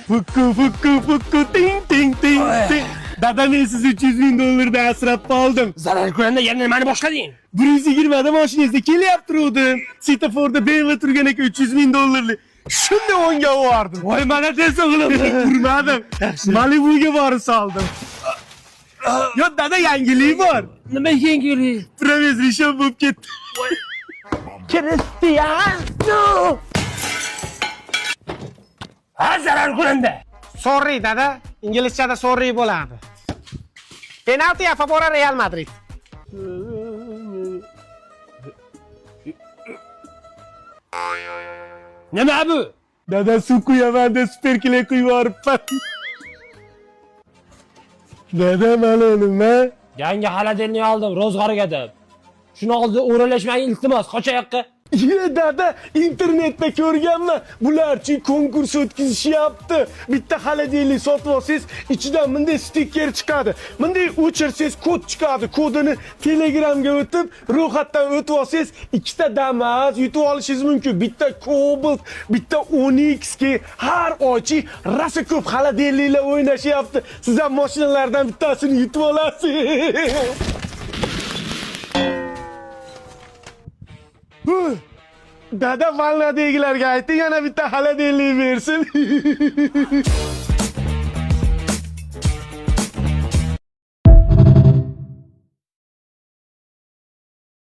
Fıkkı ting ting ting ting. Dada men siz 300 bin dollardan asrab qoldim. Zarar ko'randa yana nimani boshlading? 120 mashinasida kelyaptiruvdim. Svetoforda beva turgan ekan 300 bin dollarlik. Shunda o'nga bordim. Voy mana desa o'g'lim. Urmadim. Malibuga borib soldim. Yo dada yangilik bor. Nima yangilik? Promes rishon bo'lib ketdi. Cristiano! Ha zarar ko'randa. Sorry dada, inglizchada sorry bo'ladi. Penalti a favore Real Madrid. Nima bu? Dada suv quyaman deb superkile quyib yuboribman. Dada mana nima? Yangi xaladelni oldim ro'zg'orga deb. Shuni oldi o'ralashmang iltimos, qoch oyoqqa. Dada internetda ko'rganman. Bularchi konkurs o'tkazishyapti. Bitta xaladelnik sotib olsangiz, ichidan bunday stiker chiqadi. Bunday o'chirsangiz kod chiqadi. Kodini Telegramga o'tib, ro'yxatdan o'tib olsangiz, ikkita Damas yutib olishingiz mumkin. Bitta Cobalt, bitta Onyx ki har oychi rosa ko'p xaladelniklar o'ynashyapti. Siz ham mashinalardan bittasini yutib olasiz. Dada valnadagilarga ayting yana bitta xaladelnik bersin.